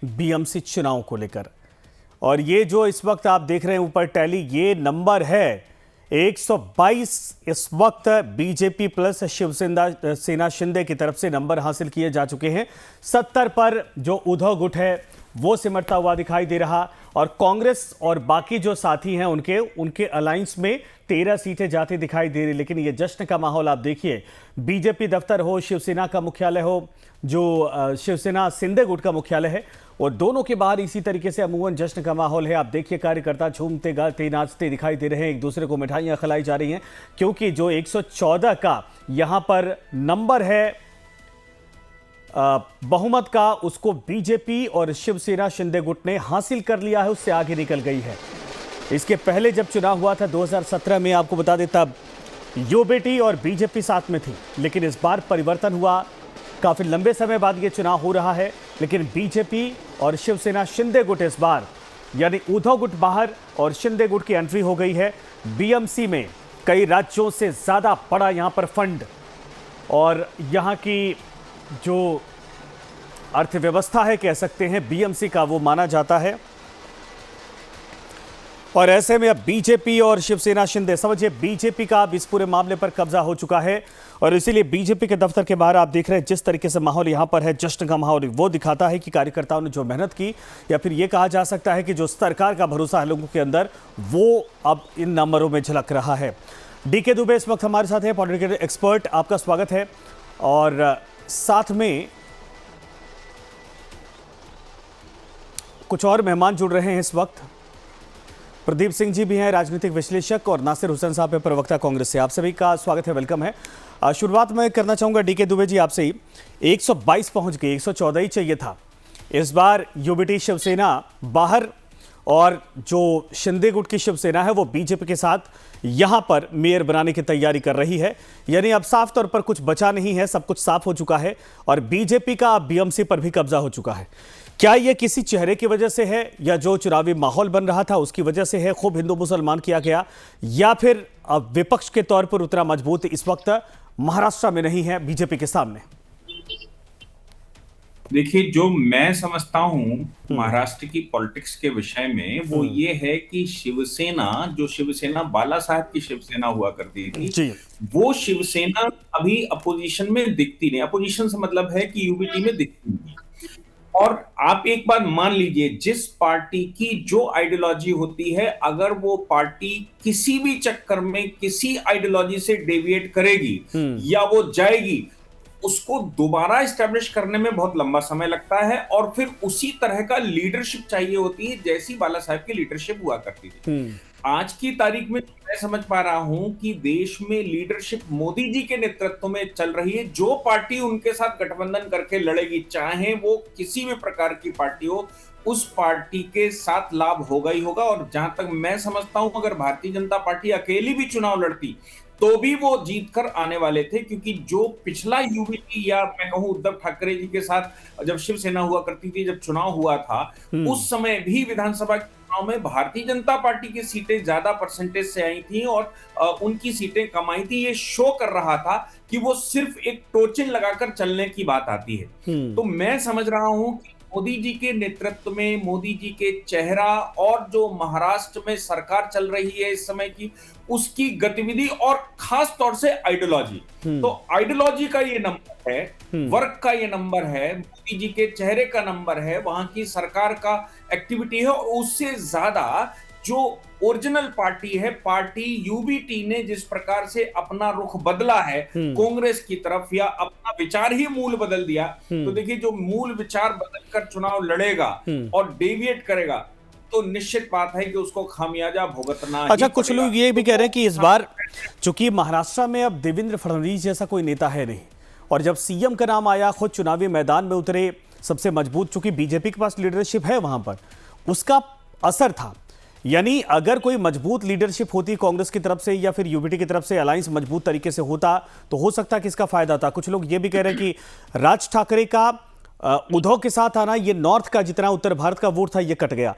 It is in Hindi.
बीएमसी चुनाव को लेकर। और ये जो इस वक्त आप देख रहे हैं ऊपर टैली, ये नंबर है 122। इस वक्त बीजेपी प्लस शिवसेना शिंदे की तरफ से नंबर हासिल किए जा चुके हैं। 70 पर जो उद्धव गुट है वो सिमटता हुआ दिखाई दे रहा, और कांग्रेस और बाकी जो साथी हैं उनके अलायंस में 13 सीटें जाती दिखाई दे रही। लेकिन ये जश्न का माहौल आप देखिए, बीजेपी दफ्तर हो, शिवसेना का मुख्यालय हो, जो शिवसेना शिंदे गुट का मुख्यालय है, और दोनों के बाहर इसी तरीके से अमूमन जश्न का माहौल है। आप देखिए कार्यकर्ता झूमते गाते नाचते दिखाई दे रहे हैं, एक दूसरे को मिठाइयां खिलाई जा रही हैं, क्योंकि जो 114 का यहां पर नंबर है बहुमत का, उसको बीजेपी और शिवसेना शिंदे गुट ने हासिल कर लिया है, उससे आगे निकल गई है। इसके पहले जब चुनाव हुआ था 2017 में, आपको बता दें, तब यूबीटी और बीजेपी साथ में थी, लेकिन इस बार परिवर्तन हुआ। काफी लंबे समय बाद यह चुनाव हो रहा है, लेकिन बीजेपी और शिवसेना शिंदे गुट इस बार, यानी उद्धव गुट बाहर और शिंदे गुट की एंट्री हो गई है बीएमसी में। कई राज्यों से ज्यादा बड़ा यहां पर फंड, और यहां की जो अर्थव्यवस्था है, कह सकते हैं बीएमसी का, वो माना जाता है। और ऐसे में अब बीजेपी और शिवसेना शिंदे, समझिए बीजेपी का अब इस पूरे मामले पर कब्जा हो चुका है, और इसीलिए बीजेपी के दफ्तर के बाहर आप देख रहे हैं जिस तरीके से माहौल यहां पर है, जश्न का माहौल, वो दिखाता है कि कार्यकर्ताओं ने जो मेहनत की, या फिर ये कहा जा सकता है कि जो सरकार का भरोसा है लोगों के अंदर, वो अब इन नंबरों में झलक रहा है। डीके दुबे इस वक्त हमारे साथ है, पॉलिटिकल एक्सपर्ट, आपका स्वागत है। और साथ में कुछ और मेहमान जुड़ रहे हैं इस वक्त। प्रदीप सिंह जी भी हैं, राजनीतिक विश्लेषक, और नासिर हुसैन साहब है, प्रवक्ता कांग्रेस से। आप सभी का स्वागत है, वेलकम है। शुरुआत में करना चाहूंगा डीके दुबे जी आपसे ही। 122 पहुंच गए, 114 ही चाहिए था। इस बार यूबीटी शिवसेना बाहर, और जो शिंदे गुट की शिवसेना है वो बीजेपी के साथ यहां पर मेयर बनाने की तैयारी कर रही है। यानी अब साफ तौर पर कुछ बचा नहीं है, सब कुछ साफ हो चुका है, और बीजेपी का बीएमसी पर भी कब्जा हो चुका है। क्या यह किसी चेहरे की वजह से है, या जो चुनावी माहौल बन रहा था उसकी वजह से है, खूब हिंदू मुसलमान किया गया, या फिर विपक्ष के तौर पर उतना मजबूत इस वक्त महाराष्ट्र में नहीं है बीजेपी के सामने? देखिए, जो मैं समझता हूं महाराष्ट्र की पॉलिटिक्स के विषय में, वो ये है कि शिवसेना, जो शिवसेना बाला साहब की शिवसेना हुआ करती थी, वो शिवसेना अभी अपोजिशन में दिखती नहीं। अपोजिशन से मतलब है कि यूबीटी में दिखती नहीं। और आप एक बात मान लीजिए, जिस पार्टी की जो आइडियोलॉजी होती है, अगर वो पार्टी किसी भी चक्कर में किसी आइडियोलॉजी से डेविएट करेगी या वो जाएगी, उसको दोबारा एस्टेब्लिश करने में बहुत लंबा समय लगता है, और फिर उसी तरह का लीडरशिप चाहिए होती है जैसी बाला साहब की लीडरशिप हुआ करती थी। आज की तारीख में मैं समझ पा रहा हूं कि देश में लीडरशिप मोदी जी के नेतृत्व में चल रही है। जो पार्टी उनके साथ गठबंधन करके लड़ेगी, चाहे वो किसी भी प्रकार की पार्टी हो, उस पार्टी के साथ लाभ होगा ही होगा। और जहां तक मैं समझता हूं, अगर भारतीय जनता पार्टी अकेली भी चुनाव लड़ती तो भी वो जीत कर आने वाले थे, क्योंकि जो पिछला यूबीटी, या मैं कहूं उद्धव ठाकरे जी के साथ जब शिवसेना हुआ करती थी, जब चुनाव हुआ था, उस समय भी विधानसभा के चुनाव में भारतीय जनता पार्टी की सीटें ज्यादा परसेंटेज से आई थी, और उनकी सीटें कम आई थी। ये शो कर रहा था कि वो सिर्फ एक टोचन लगाकर चलने की बात आती है। तो मैं समझ रहा हूं कि मोदी जी के नेतृत्व में, मोदी जी के चेहरा, और जो महाराष्ट्र में सरकार चल रही है इस समय की, उसकी गतिविधि, और खास तौर से आइडियोलॉजी, तो आइडियोलॉजी का ये नंबर है, वर्क का ये नंबर है, मोदी जी के चेहरे का नंबर है, वहां की सरकार का एक्टिविटी है, और उससे ज्यादा जो ओरिजिनल पार्टी है, पार्टी यूबीटी ने जिस प्रकार से अपना रुख बदला है कांग्रेस की तरफ, या अपना विचार ही मूल बदल दिया, तो देखिए, जो मूल विचार बदलकर चुनाव लड़ेगा और डेविएट करेगा, तो निश्चित बात है कि उसको खामियाजा भुगतना। अच्छा, कुछ लोग ये भी कह रहे हैं कि इस बार चूंकि महाराष्ट्र में अब देवेंद्र फडणवीस जैसा कोई नेता है नहीं, और जब सीएम का नाम आया, खुद चुनावी मैदान में उतरे, सबसे मजबूत, चूंकि बीजेपी के पास लीडरशिप है वहां पर, उसका असर था। यानी अगर कोई मजबूत लीडरशिप होती कांग्रेस की तरफ से या फिर यूबीटी की तरफ से, अलायंस मजबूत तरीके से होता, तो हो सकता कि इसका फायदा था। कुछ लोग ये भी कह रहे हैं कि राज ठाकरे का उद्धव के साथ आना, ये नॉर्थ का जितना उत्तर भारत का वोट था ये कट गया।